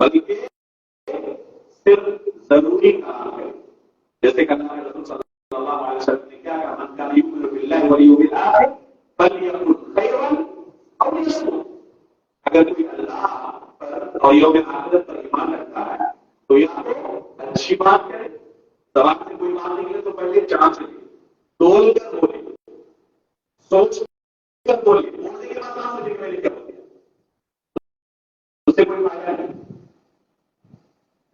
بلکہ صرف ضروری کام ہے. جیسے کہ اللہ کے رسول صلی اللہ علیہ وسلم نے کیا کہا، من کان یؤمن باللہ والیوم الآخر فلیقل خیرا او لیصمت. اگر کوئی اللہ پر اور یوم آخرت پر ایمان رکھتا ہے تو یا تو اچھی بات کرے، زبان سے کوئی بات نکلے تو پہلے جانچ لے، تول کر بولے، سوچ کر بولے، بولنے کے بعد نام سے نکلے کیا ہوتے ہیں، اس سے کوئی فائدہ نہیں.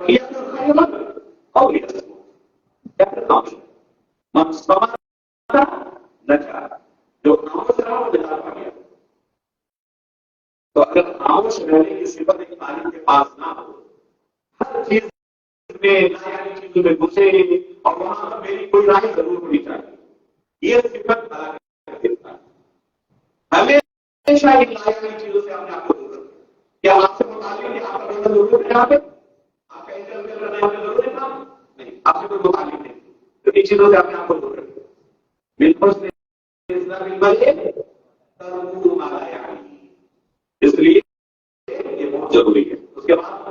فلیقل خیرا او لیصمت. جو خاموش رہا وہ جزا پا گیا. تو اگر خاموش رہنے کی صفت ایک عالم کے پاس نہ ہو، ہر چیز میں نایابی چیزوں میں گھسے اور وہاں پر میری کوئی رائے ضرور ہونی چاہیے، یہ صفت ہمیشہ ان نایابی چیزوں سے اپنے آپ کو دور رکھیں. کیا آپ سے متعلق ہے آپ کا بیٹا ضرور ہے یہاں پہ، آپ کا انٹرویو کرنا یہاں پہ ضرور ہے کام نہیں، آپ سے کوئی متعلق نہیں، تو ان چیزوں سے اپنے آپ کو دور رکھیں. اس لیے یہ بہت ضروری ہے. اس کے بعد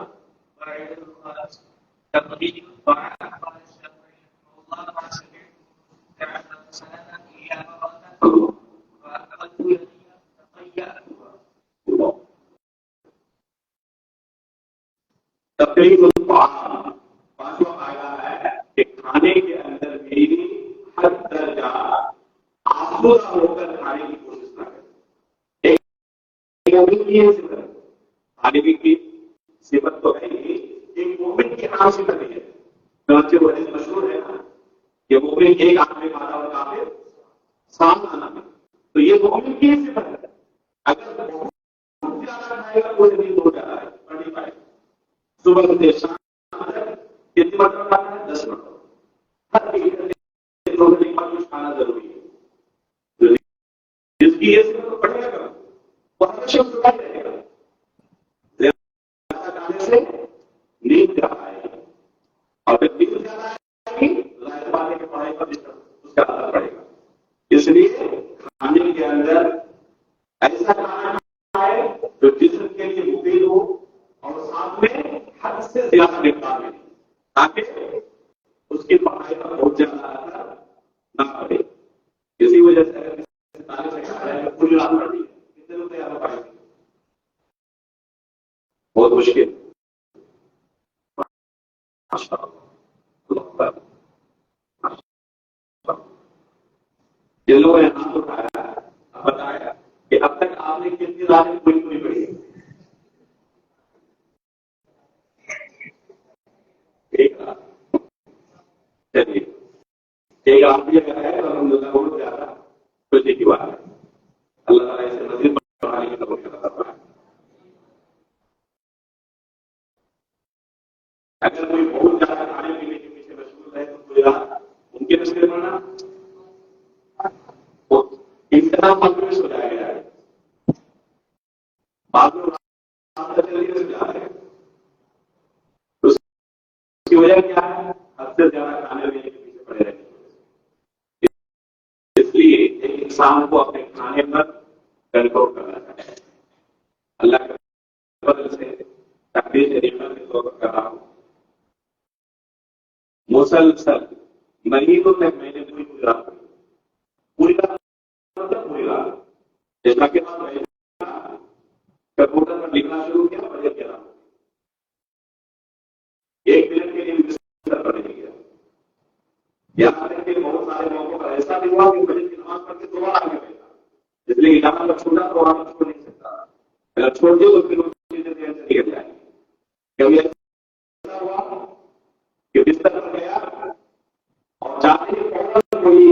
تقریب الطعام، پانچواں فائدہ ہے کہ کھانے کے اندر بھی ہر درجہ آسودہ ہو کر کھانے کی کوشش نہ کریں. ایک مومن کی ہے صفت، طالبی کی صفت تو ہے ہی، ایک مومن کی عام صفت ہے. چنانچہ وہ حدیث مشہور ہے نا کہ مومن ایک آنکھ میں کھاتا اور کافر ساتھ کھانا میں. تو یہ مومن کی صفت ہے. اگر بہت زیادہ کھائے گا تو دن ہو جاتا ہے، پڑھ نہیں پائے. صبح سے شام تک کتنی مرتبہ کھانا ہے؟ 10 مرتبہ. ہر ایک گھنٹے کچھ کھانا ضروری ہے. جس کی یہ صفت پڑھے گا وہ ہمیشہ صبح رہے گا. زیادہ کھانے سے نیند زیادہ آئے گی، اور جب نیند زیادہ آئے گی ظاہر بات ہے کہ پڑھائی پر اس کا اثر پڑے گا. اس لیے کھانے کے اندر ایسا کھانا کھائے جو جسم کے لیے مفید ہو اور ساتھ میں حد سے زیادہ مقدار میں، تاکہ اس کی پڑھائی پر بہت زیادہ اثر نہ پڑے. اسی وجہ سے پوری رات پڑھ دی کتنے لوگ تیار ہو پائے گے؟ بہت مشکل. جن لوگوں نے ہاتھ اٹھایا بتایا کہ اب تک آپ نے کتنی راتیں پوری پوری پڑھی؟ ایک رات. چلیے ایک رات بھی اگر ہے تو الحمدللہ بہت زیادہ خوشی کی بات ہے. اللہ تعالیٰ اسے مزید بڑھانے کی توفیق عطا فرمائے. اگر کوئی بہت زیادہ کھانے پینے کے پیچھے مشغول ہے تو کوئی رات ممکن اس کے بننا انتظام مقبول ہو جائے گا. بعض لوگ جلدی سے جا رہے ہیں، اس کی وجہ کیا ہے؟ حد سے زیادہ کھانے پینے کے پیچھے پڑے رہتے. اس لیے ایک انسان کو اپنے کھانے پر کنٹرول کرنا چاہیے. اللہ کے فضل سے تقدیر سے نعمت کے طور پر کر رہا ہوں. مسلسل مہینوں تک میں نے پوری رات جیسا کہ کمپیوٹر پر لکھنا شروع کیا بجٹ کیا 1 منٹ کے لیے نہیں گیا. یہاں تک کہ بہت سارے موقعوں پر ایسا بھی ہوا کہ بجٹ کی نماز پڑھ کے دوبارہ آگے بڑھا، اس لیے یہاں پر چھوڑا تو وہاں پر چھوڑ نہیں سکتا. اگر چھوڑ دو تو پھر چیزیں دیر سے نکل جائیں. کبھی ایسا ہوا کہ بستر پر گیا اور جاتے ہی فوراً کوئی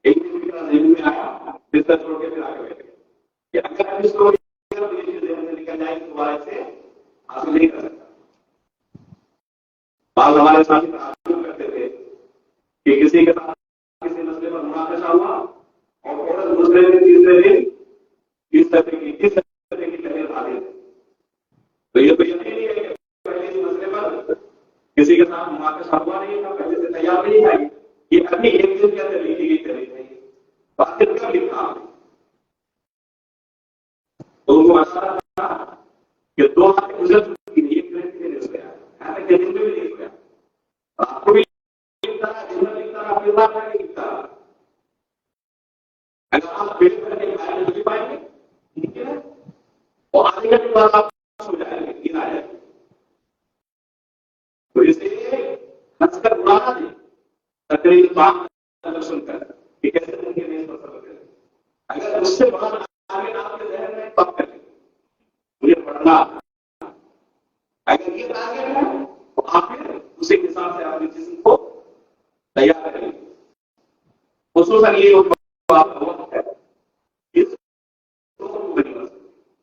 ایک دن کی طرح ذہن میں آیا، بستر چھوڑ کے پھر آگے بیٹھ گئے. اگر اس کو ذہن سے نکل جائے تو دوبارہ سے حاصل نہیں کر سکتا. بعض ہمارے ساتھ تعلق کرتے تھے کہ کسی کے ساتھ کسی مسئلے پر مناقشہ ہوا اور فوراً دوسرے دن تیسرے دن اس طرح کی لہر آ گئی. تو یہ تو یہ نہیں ہے کہ پہلے اس مسئلے پر کسی کے ساتھ مناقشہ ہوا نہیں تھا، پہلے سے تیار نہیں آئی. یہ ابھی ایک دن کے اندر لکھی گئی چلی گئی بات کا لکھا تو ان کو ایسا تھا کہ 2 ہفتے گزر چکی ہے، ایک منٹ بھی نہیں سویا ہے، کہ دن میں بھی نہیں سویا، آپ کو بھی لکھتا ہے، دن میں لکھتا ہے، اپنی بات نہیں لکھتا. اگر آپ پیٹ کر کے کھائے نہیں پائیں گے ممکن ہے، اور آدھے گھنٹے بعد آپ سو جائیں گے، نیند آ جائے گی. تو اس لیے ہنس کر اڑانا نہیں، تقریر بات سن کر کہ کیسے ممکن نہیں سو سکتے. اگر اس سے بڑا آگے آپ کے ذہن میں پک کریں مجھے پڑھنا، اگر یہ ٹارگیٹ ہے تو آپ پھر اسی حساب سے اپنی جسم کو تیار کریں. خصوصاً یہ وقت ہے اس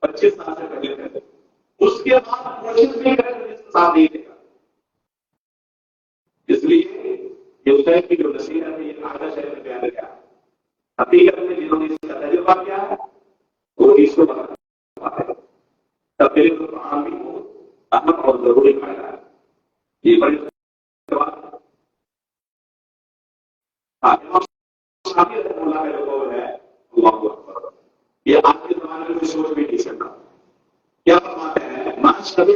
25 سال سے پہلے کریں، اس کے بعد کوشش نہیں کریں تو اس ساتھ نہیں دے گا. اس لیے یہ حسین کی جو نصیحت ہے یہ آگے شہر میں بیان کیا حقیقت میں جنہوں نے اس کا تجربہ کیا ہے وہ اس کو بتا ہے. تبدیلی تو عام بھی ہو اہم اور ضروری فائدہ ہے. یہ بڑی بات ہے. یہ آج کے زمانے میں سوچ بھی نہیں سکتا. کیا فرماتے ہیں منش کبھی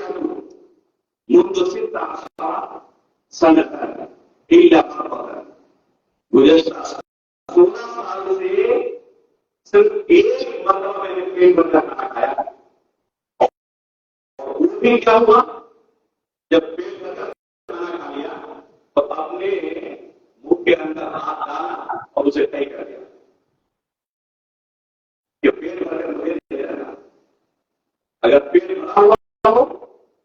منتصر سنت گزشتہ 16 سال سے صرف ایک مرتبہ میں نے پیٹ بھر کر کھانا کھایا. اس میں کیا ہوا جب پیٹ بھر کر کھانا کھا لیا تو اپنے منہ کے اندر ہاتھ ڈالا اور اسے طے کر دیا کہ پیٹ بھر کر مجھے دے رہا. اگر پیٹ بھرا ہوا ہو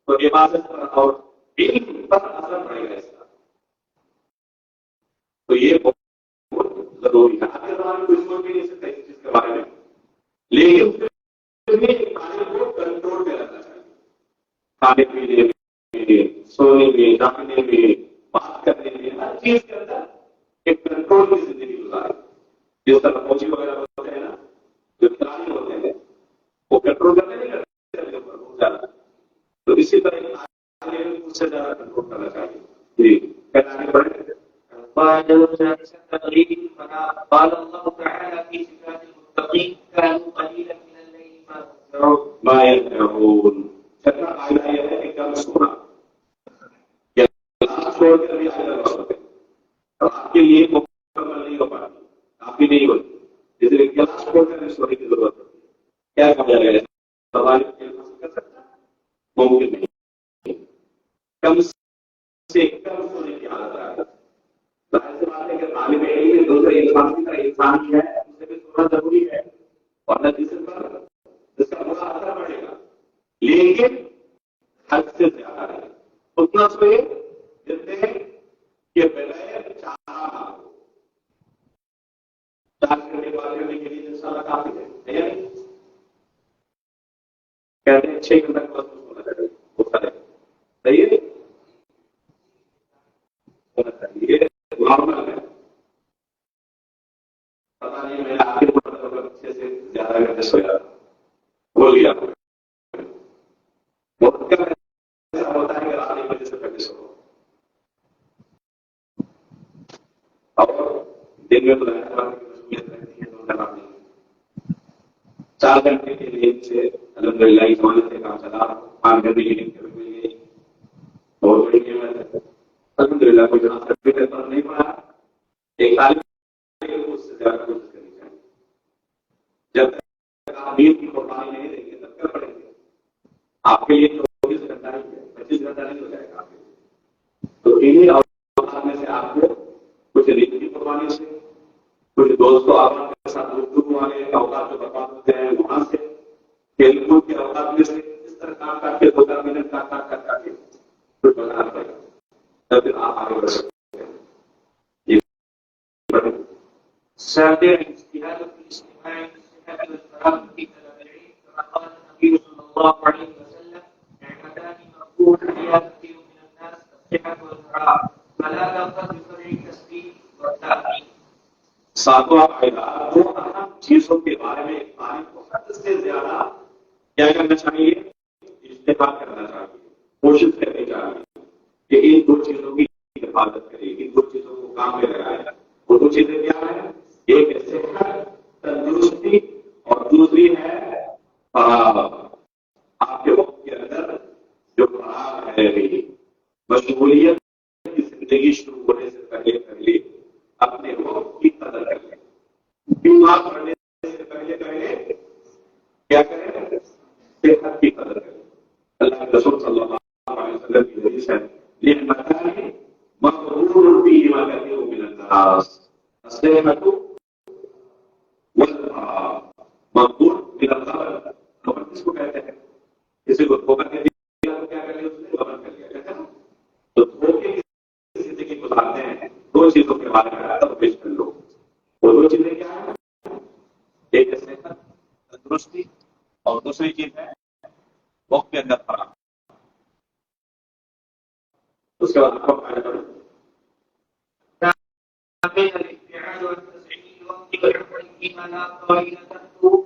تو عبادت پر اور علم پر اثر پڑے گا اس کا. تو یہ بہت ضروری ہے. آج کے زمانے میں سوچ بھی نہیں سکتا اس چیز کے بارے میں، لیکن کھانے کو کنٹرول میں رکھنا چاہیے. کھانے پینے میں، سونے میں، جاگنے میں، بات کرنے میں، ہر چیز کے اندر ایک کنٹرول کی زندگی گزارے. جس طرح فوجی وغیرہ ہوتے ہیں نا، جو کھلاڑی ہوتے ہیں وہ کنٹرول کرنے نہیں کرتے بہت زیادہ. تو اسی طرح اس سے زیادہ کنٹرول کرنا چاہیے. جی کہنا پڑے قال التقريب قال الله تعالى في صفات المتقين كانوا قليلا من الليل ما يهجعون. چھٹا فائدہ یہ ہے کہ کم سونا چھوڑ کر بھی آپ کے لیے مکمل نہیں ہو پاتی، کافی نہیں ہوتی. اس لیے کلاس چھوڑ کر بھی سونے کی ضرورت ہوتی ہے. کیا کہا جائے سوال کر سکتا ممکن نہیں. کم سے کم سونے کی عادت ہے. ظاہر سی بات ہے کہ طالب علم دوسرے انسان کی طرح انسان ہی ہے، اسے بھی سونا ضروری ہے اور نتیجے پر اس کا برا اثر پڑے گا. لیکن حد سے زیادہ ہے اتنا سوئے جتنے کہ بغیر 4 گھنٹے 5 گھنٹے کے لیے انشاءاللہ کافی ہے. کہتے ہیں 6 گھنٹے کا سونا چاہیے. صحیح ہے یہ نارمل ہے. پتا نہیں میں آخر مرتبہ 6 سے زیادہ گھنٹے سویا بول گیا. بہت کم ایسا ہوتا ہے کہ رات 1 بجے سے پہلے سو اور دن میں تو مصروفیت رہتی ہے. 4 گھنٹے کے نیند سے الحمدللہ ایمان سے کام چلا. 5 گھنٹے کی نیند کبھی مل گئی بہت بڑی نعمت ہے الحمدللہ. کوئی جناب بھی پر نہیں پڑا. ایک طالب اس سے زیادہ کوشش کرنی چاہیے. جب تک آپ نیند کی قربانی نہیں دیں گے تب کیا پڑیں گے. آپ کے لیے 24 گھنٹہ ہی ہے، 25 گھنٹہ نہیں ہو جائے گا آپ کے لیے. تو انہیں اوقات میں سے آپ کو کچھ نیند کی قربانی سے، کچھ دوستوں آپ کے ساتھ گفتگو والے اوقات جو برباد ہوتے ہیں وہاں سے، کھیل کود کے اوقات میں سے اس طرح کام کر کے 2 منٹ کا کام کر کے کچھ بنانا پڑے گا. تب پھر آپ آگے بڑھ سکتے ہیں. سابع اجتهاد في الاجتماع بالصحة والفراغ في طلب العلم كما قال النبي صلى الله عليه وسلم نعمتان مغبونان كثير من الناس الصحة والفراغ فلا تغفل بفرع التسبيح والتأمين. ساتواں فائدہ دو اہم چیزوں کے بارے میں طالب کو حد سے زیادہ کیا کرنا چاہیے، اجتہاد کرنا چاہیے، کوشش کرنی چاہیے کہ ان 2 چیزوں کی حفاظت کرے، ان 2 چیزوں کو کام میں لگائے. وہ 2 چیزیں کیا ہیں؟ ایک ہے صحت تندرستی اور دوسری ہے آپ کے وقت کے اندر مشغولیت کی زندگی شروع ہونے سے پہلے پہلے اپنے وقت کی قدر کر لیں. بیمار پڑنے سے پہلے پہلے کیا کریں؟ صحت کی قدر کریں. اللہ کے رسول صلی اللہ علیہ وسلم کی حدیث ہے نعمتان مغبون فیہما کثیر من الناس الصحۃ والفراغ. مغبون من الخبر، خبر کس کو کہتے ہیں؟ کسی کو دھوکہ دے دیا تو کیا کرے؟ اس نے غبن کر لیا، کہتے ہیں. تو دھوکے کی زندگی گزارتے ہیں. دو چیزوں کے بارے میں توجہ کر لو. وہ دو چیزیں کیا ہیں؟ ایک ہے صحت تندرستی، اور دوسری چیز ہے وقت کے اندر فراغ. اس کے بعد آپ کو فائدہ کرو. الابتعاد عن تسعير الوقت والعمل فيما لا طائل له.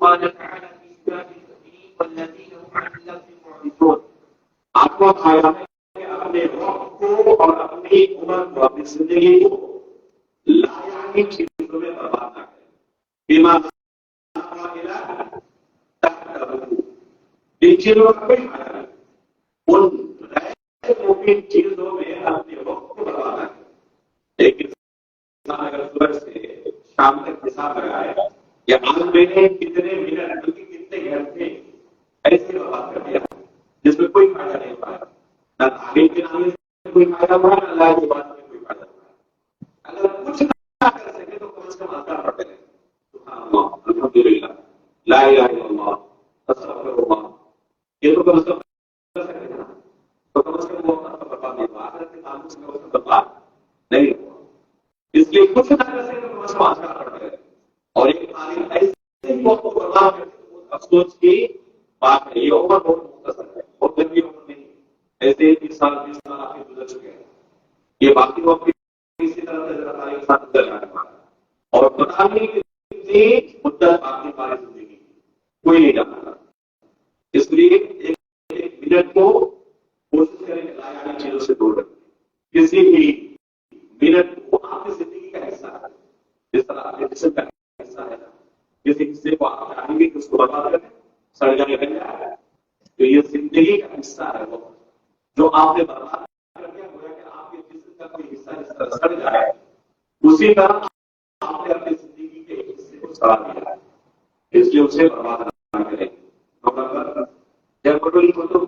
قال تعالى في كتاب الكريم والذين هم عن اللغو معرضون. آپ کو فائدہ ہے کہ اپنے وقت کو اور اپنی عمر کو، اپنی زندگی کو لایعنی چیزوں میں برباد نہ کریں. بیما ان چیزوں کا کوئی فائدہ نہیں. ان غیر ممکن چیزوں میں اپنے وقت کو برباد نہ کریں. لیکن اگر صبح سے شام تک حساب لگائے یا آج میں نے کتنے منٹ بلکہ کتنے گھنٹے ایسے برباد کر دیا جس میں کوئی فائدہ نہیں ہوا. نہ تعلیم کے نام سے کوئی فائدہ ہوا، نہ اللہ کی بات میں کوئی فائدہ ہوا. اگر کچھ نہ کر سکے تو کم از کم آزاد پڑھتے رہے. سبحان اللہ، الحمدللہ، لا الہ الا اللہ، استغفر اللہ. یہ تو کم از کم کر سکتے نا. تو کم از کم وہ اپنا برباد نہیں ہوا. آخرت کے تعلق سے وہ برباد نہیں ہوا. اس لیے کچھ نہ کر سکے تو کم از کم آزاد پڑھتے رہے. اور ایک تعلیم ایسے ہی وقت کو برباد کرتے ہیں، افسوس کی بات ہے. یہ عمر بہت مختصر ہے، بہت لمبی عمر نہیں. ایسے 30 سال 20 سال آپ کے گزر چکے ہیں. یہ باقی وقت اسی طرح سے ذرا تاریخ ساتھ گزر جانے والا ہے. اور پتہ نہیں کتنی مدت باقی ہماری زندگی کوئی نہیں جانتا. اس لیے ایک منٹ کو کوشش کریں کہ لایعنی چیزوں سے دور رکھیں. کسی بھی منٹ کو آپ کی زندگی کا حصہ ہے، جس طرح آپ کے جسم کا حصہ ہے. کسی حصے کو آپ چاہیں گے کہ اس کو برباد کریں، سڑ جانے لگ جائے گا. تو یہ زندگی کا حصہ ہے، وہ جو آپ نے برباد کر دیا گویا کہ آپ کے جسم کا کوئی حصہ جس طرح سڑ جائے اسی طرح آپ نے اپنی زندگی کے حصے کو سڑا دیا ہے. اس لیے اسے برباد نہ کریں. جب بڑی کتب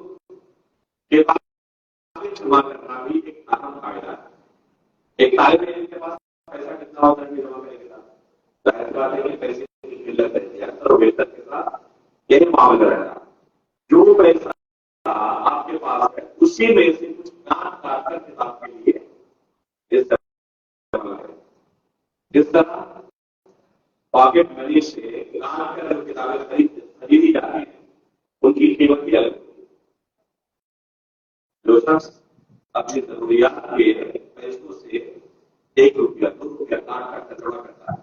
کے پاس جمع کرنا بھی ایک اہم قاعدہ ہے. ایک طالب علم کے پاس پیسہ کتنا ہوتا ہے جمع کرے گا؟ ظاہر بات ہے کہ پیسے کی قلت رہتی ہے. اکثر و بیشتر کے ساتھ یہی معاملہ رہتا. جو پیسہ آپ کے پاس ہے اسی میں سے کچھ کام کاٹ کر کتاب کے لیے اس طرح پاکٹ منی سے کام کر جو کتابیں خریدی جاتی ہیں ان کی قیمت بھی الگ ہوتی ہے. جو شخص اپنی ضروریات کے پیسوں سے 1 روپیہ 2 روپیہ کاٹ کر کے جمع کرتا ہے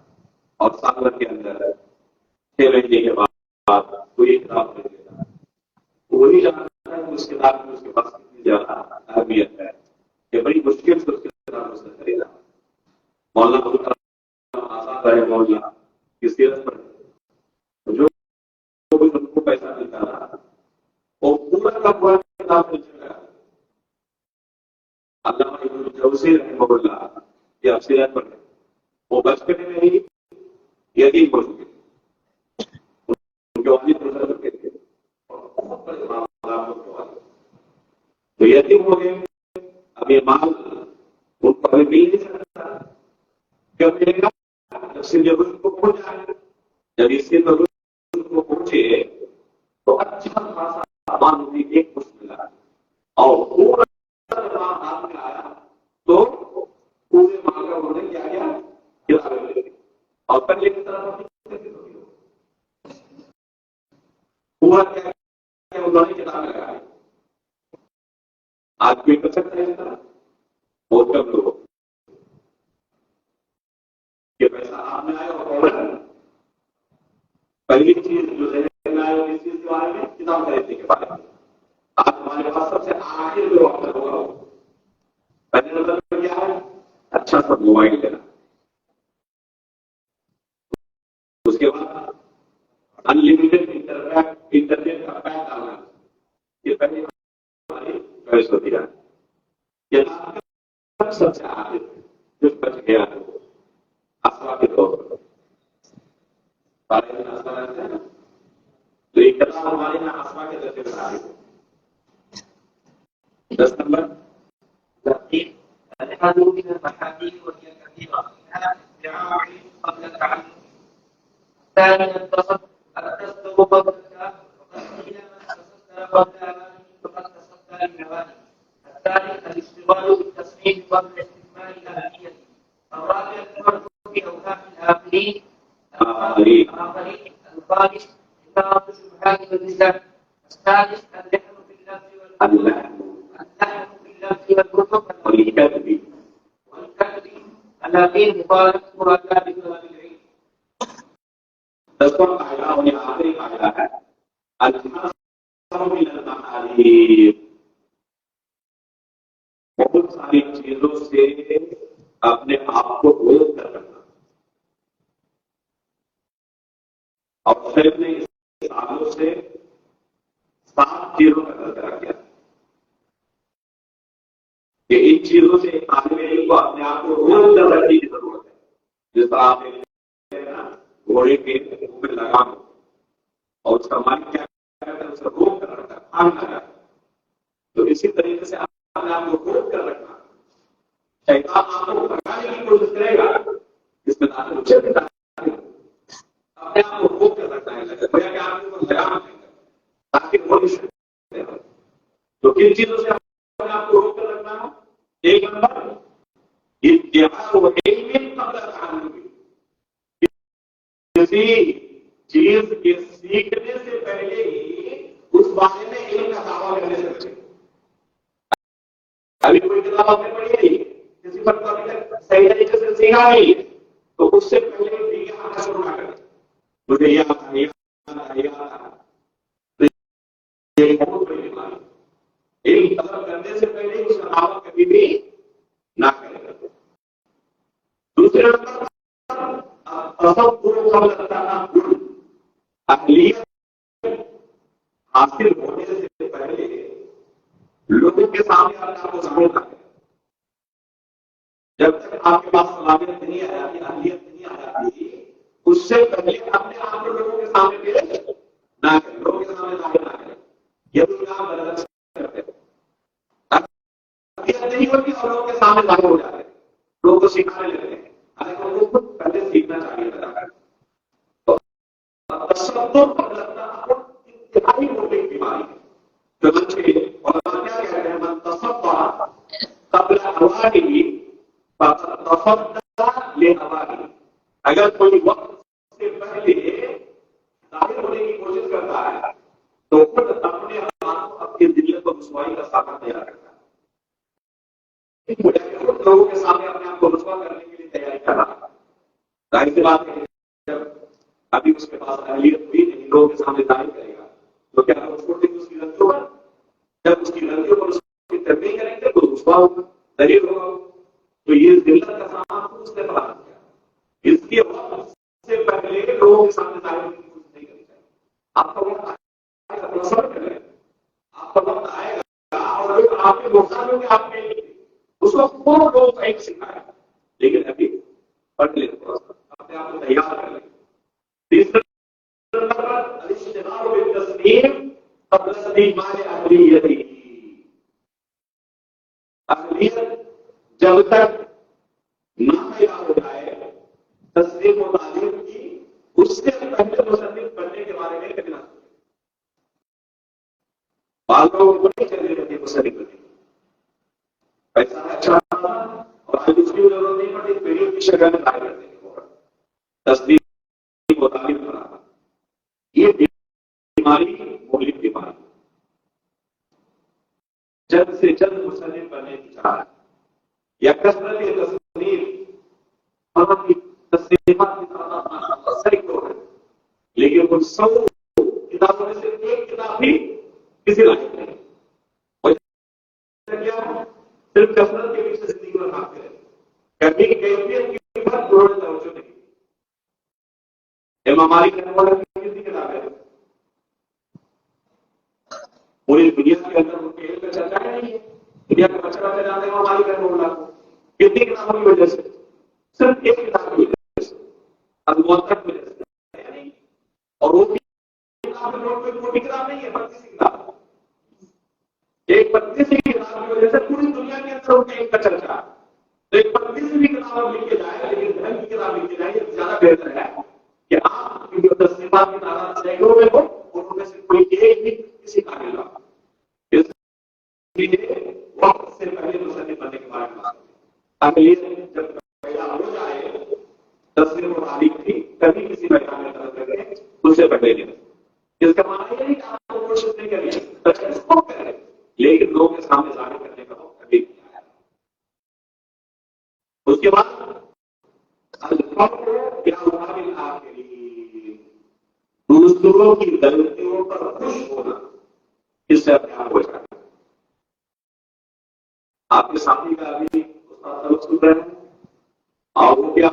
اور سال بھر کے اندر 6 مہینے کے بعد کوئی کتاب خرید لیتا ہے، وہی جانتا ہے کہ اس کتاب میں اس کے پاس کتنی زیادہ اہمیت ہے کہ بڑی مشکل سے اس کتاب اس نے خریدا. مولانا بہت آسان رہے مولانا کی سیرت پر جو ان کو پیسہ ملتا رہا وہ پورا کا پورا کتاب مل چکا. علامہ ابن الجوزی رحمہ اللہ کی افسیرت پر وہ بچپنے میں ہی یتیم ہو چکے. ان کے والد گزر چکے تھے اور بہت بڑے معاملات تو یتیم ہو گئے. اب یہ مال ان کو ابھی مل نہیں سکتا. کب ملے گا؟ جب سن ضرورت کو پہنچ جائے. جب اس کی ضرورت کو پہنچے تو اچھا خاصا سامان بھی ایک کچھ ملا اور پورا ہاتھ میں آیا تو پورے مال کا انہوں نے کیا کیا کتابیں لے لی اور پہلے کی طرح پورا کیا انہوں نے کتاب لگایا. آج کوئی کر سکتا ہے اس طرح؟ بہت کم لوگ. یہ پیسہ آپ میں آیا اور پہلی چیز جو ذہن میں آئے اس چیز کے بارے میں کتاب خریدنے کے بارے میں. آج ہمارے پاس سب سے آخر جو وقت ہوگا پہلے نظر میں کیا ہے؟ اچھا سا موبائل لینا. اس کے بعد انلمیٹڈ انٹرنیٹ کا پیک ڈالنا. یہ پہلے ہماری چوائس ہوتی ہے. یہ سب سے آگے جو بچ گیا آسوا کے طور پر سارے آسوا رہتے ہیں نا، تو ایک کتاب ہمارے یہاں آسوا کے درجے پر آگے 10 نمبر الحدود من المحاديث وهي كثيرة منها ادعاء علم قبل التعلم. الثاني التصدق قبل الكافر وقد قيل من تصدق قبل أمانه فقد تصدق لنوانه. الثالث الاشتغال بالتصميم قبل استكمال أهميته. الرابع الفرق بأوهام الآخرين. الخامس إثارة شبهات الرجال. السادس اللحن في اللفظ واللحن والكتب والكذب الذين مخالفة مرادات طلب العلم. 10 قاعدہ اور یہ آخری قاعدہ ہے الحذر من المحارم، بہت ساری چیزوں سے اپنے آپ کو روک کر رکھنا. اور شیخ نے اس سالوں سے 7 چیزوں کا تذکرہ کیا کہ ان چیزوں سے طالب علم کو اپنے آپ کو روک کر رکھنے کی ضرورت ہے. جس طرح آپ گھوڑے کے منہ میں لگام اور اس کا مالک کیا کرتا ہے، اسے روک کر رکھتا ہے، تھام نہ جائے. تو اسی طریقے سے اپنے آپ کو روک کر رکھنا. شیطان آپ کو بھگانے کی کوشش کرے گا، اس میں اپنے آپ کو روک کر رکھنا ہے کہ آپ کو لگام دے گا تاکہ وہ تو کن چیزوں سے اپنے آپ کو روک کر رکھنا ہے؟ ایک نمبر کسی چیز کے سیکھنے سے پہلے ہی اس بارے میں علم کا دعویٰ کرنے سے بچے. ابھی کوئی کتاب آپ نے پڑھی نہیں، کسی پر ابھی تک صحیح طریقے سے سیکھا نہیں، تو اس سے پہلے بھی آنا شروع نہ کریں. مجھے یہ آتا ہے، یہ بہت بڑی بیماری. علم طلب کرنے سے پہلے اس کا دعویٰ کبھی بھی نہ کرے. دوسرے نمبر اہلیت حاصل ہونے سے پہلے لوگوں کے سامنے اپنے آپ کو ظاہر کریں. جب تک آپ کے پاس صلاحیت نہیں آ جاتی، اہلیت نہیں آ جاتی، اس سے پہلے اپنے آپ کو لوگوں کے سامنے پیش نہ کریں، لوگوں کے سامنے ظاہر نہ کریں. یہ تو آپ غلط کرتے ہیں. اہلیت نہیں ہوتی اور لوگوں کے سامنے ظاہر ہو جاتے ہیں، لوگوں کو سکھانے لگتے ہیں. لوگوں کو پہلے سیکھنا چاہیے تھا. انتہائی موٹی بیماری ہے. چنانچہ علماء کیا کہتے ہیں، من تصدع قبل اوانه فقد تصدع لهواه. اگر کوئی وقت سے پہلے ظاہر ہونے کی کوشش کرتا ہے تو خود اپنے آپ کو اپنی ذلت و رسوائی کا سامنا تیار کرتا ہے. لوگوں کے سامنے اپنے آپ کو رسوا کرنے کے لیے تیاری کر رہا ہے. ظاہر سی بات ہے جب ابھی اس کے پاس اہلیت ہوئی نہیں، لوگوں کے سامنے ظاہر کرے گا تو کیا اس کی رنجوں پر، جب اس کی رنجوں پر اس کی تربیت کریں گے تو رسوا ہوگا، ذلیل ہوگا. تو یہ ذلت کا سامان اس نے فراہم کیا. اس کے وقت سے پہلے لوگوں کے سامنے ظاہر ہونے کی کوشش نہیں کرنی چاہیے. آپ کا وقت آئے گا، صبر کریں، آپ کا وقت آئے گا اور آپ کے نقصان میں آپ کے اس کو خوب لوگ ایک سکھایا، لیکن ابھی پڑھ لیں، اپنے آپ کو تیار کر لیں. تیسرا الاشتغال بالتصمیم قبل استعمال اہلیت. اہلیت جب تک نہ تیار ہو جائے تصدیق و تعلیم کی، اس سے پہلے مصنف بننے کے بارے میں کہنا چاہیے. بعض لوگوں کو نہیں چلنے لگے مصنف بننے، پیسہ اچھا اور آج اس کی ضرورت نہیں پڑتی، ویڈیو کی شکل میں ظاہر کر دیں گے تصدیق و تعلیم بنانا. یہ بیماری مہلک بیماری. جلد سے جلد مصنف بننے کی چاہ یا کثرت تصنیف تصنیفات کی تعداد صحیح ہو ہے، لیکن ان 100 کتابوں میں سے ایک کتاب بھی کسی لائق نہیں. صرف کثرت کے پیچھے زندگی میں بھاگتے رہے، کبھی کیفیت کی بات انہوں نے توجہ نہیں. امام مالک رحمہ اللہ کی کتنی کتابیں ہیں؟ پوری دنیا کے اندر ان کے علم کا چرچا نہیں ہے، دنیا کے بچے بچے جاتے ہیں ہماری گھر میں لاکھوں کتنی کتابوں کی وجہ سے صرف ایک کتاب کی وجہ سے الموتق کی وجہ سے اور وہ کتاب میں کوئی کتاب نہیں ہے 32 کتاب ایک 32 کتاب کی وجہ سے پوری دنیا کے اندر ان ایک کا چرچا تو ایک 32 کتاب لکھ کے جائے لیکن دھرم کی کتاب لکھ کے جائے یہ زیادہ بہتر ہے کہ آپ کیونکہ تصنیفات کی تعداد سینکڑوں میں ہو اور ان میں سے کوئی ایک بھی کسی قابل نہ وقت سے پہلے مصنف بننے کے بارے میں تاکہ یہ جب پیدا ہو جائے تصنیف و تعلیق کی کبھی کسی میدان میں طلب کریں اس سے پہلے نہیں اس کا معنی یہ نہیں کہ آپ کو کوشش نہیں کریں تجویز خوب کریں لیکن لوگوں کے سامنے ظاہر کرنے کا وقت کبھی نہیں آیا اس کے بعد دوسروں کی غلطیوں پر خوش ہونا اس سے اپنے آپ ہو جائے آپ کے سامنے کا ابھی استاد سبق سن رہے ہیں اور وہ کیا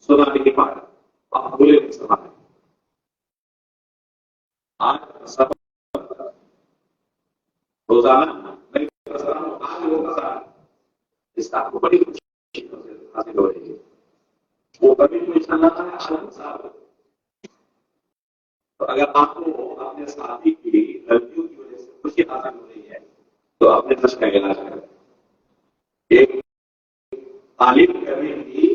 سنا نہیں پا رہے آپ بولے نہیں سنا ہے آج سبق روزانہ میں آج وہ پسا اس کا آپ کو بڑی خوشی حاصل ہو رہی ہے وہ کبھی کوئی سناتا ہے آج صاحب تو اگر آپ کو اپنے ساتھی کی غلطیوں کی وجہ سے خوشی حاصل ہو رہی ہے تو اپنے نفس کا علاج کریں ایک طالب کبھی بھی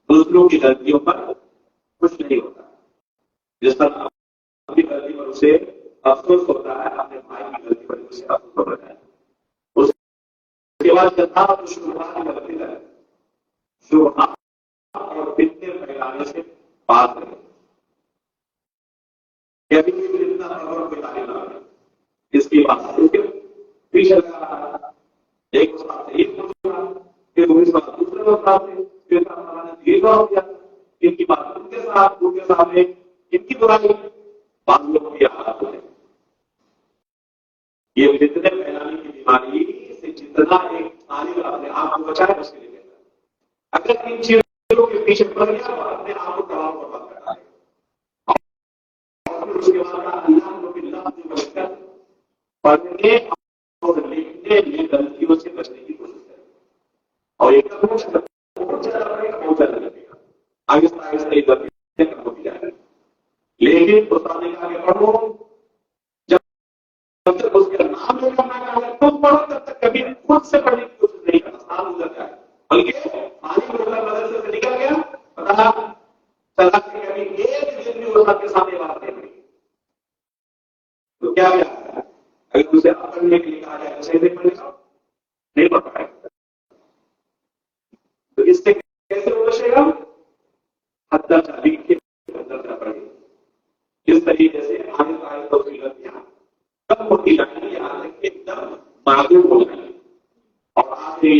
دوسروں کی غلطیوں پر خوش نہیں ہوتا جس طرح اپنی غلطی پر اسے افسوس ہوتا ہے اپنے بھائی کی غلطی پر اسے افسوس ہوتا ہے اس کے بعد جتنا شبہات کی غلطی ہے شبہات اور فتنے پھیلانے سے بات کریں کبھی بھی اتنا خبر پھیلانے لگا اس کی بات پیچھے لگا ایک استاد سے ایک پوچھا پھر وہ استاد دوسرے استاد سے پھر نے یہ جواب دیا ان کی بات ان کے سامنے ان کی برائی بعض لوگوں کی حالات ہوتے ہیں یہ فتنے پھیلانے کی بیماری سے جتنا ایک طالب اپنے آپ کو بچائے اس کے لیے بہتر اگر ان چیزوں کے پیچھے پڑ گیا تو اپنے آپ کو دباؤ پر بات کرنا ہے اور اس کے بعد اللہ کو باللہ پڑھنے اور لکھنے میں غلطیوں سے بچنے کی کوشش کریں اور ایک بہت زیادہ لگے گا آہستہ آہستہ ایک غلطی کم ہوتی جائے گی لیکن استاد نے کہا کہ پڑھو جب تک اس کا نام لے کر تم پڑھو تب تک کبھی خود سے پڑھنے کی کوشش نہیں کرنا سال گزر جائے بلکہ عالم ہوتا مدرسے سے نکل گیا پتا چلا کہ کبھی ایک دن بھی استاد کے سامنے بات نہیں ہوئی تو کیا اگر اسے پڑھنے کے لیے کہا جائے اسے نہیں پڑھے گا نہیں پڑھ پائے گا تو اس سے کیسے ہو بچے گا حتی تعلیم کے اندر پڑھے اس طریقے سے آنے والے توفیقیاں کم ہوتی جائیں گی یہاں تک ایک دم معذور ہو جائیں گی اور آخری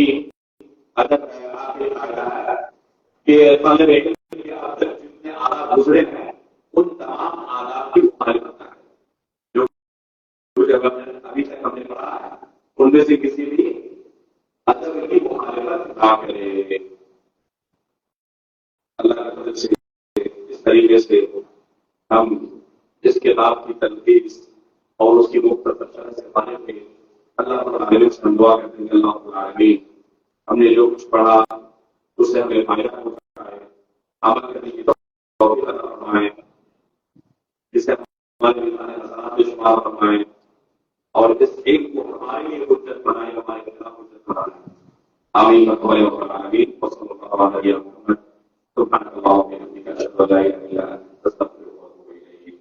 ادب ہے آخری فائدہ ہے کہ طالب علم کے اب تک جتنے آداب گزرے ہیں ان تمام آداب کی مخالفت ہے جب ابھی تک ہم نے پڑھا ہے ان میں سے کسی بھی ادب کی مخالفت نہ کرے اللہ کی مدد سے اس طریقے سے ہم اس کتاب کی تلخیص اور اس کی مختصر شرح سے پانے کے اللہ تعالی سے دعا کرتے ہیں اللہ تعالی ہم نے جو کچھ پڑھا اس سے ہمیں فائدہ ہوتا ہے عمل کرنے کی توفیق عطا فرمائے جس سے ہمارے حسنات میں شمار فرمائے اور اس ایک کو ہمارے لیے حجت بنائے ہمارے خلاف حجت بنائے آمین آمین وصلی اللہ علیہ محمد سبحان اللہ و بحمدہ اشہد ان لا الہ الا انت استغفرک و اتوب الیک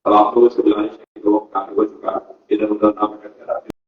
اب آپ لوگوں سے گزارش ہے کہ وہ کافی ہو چکا ادھر ادھر نہ بھٹک کر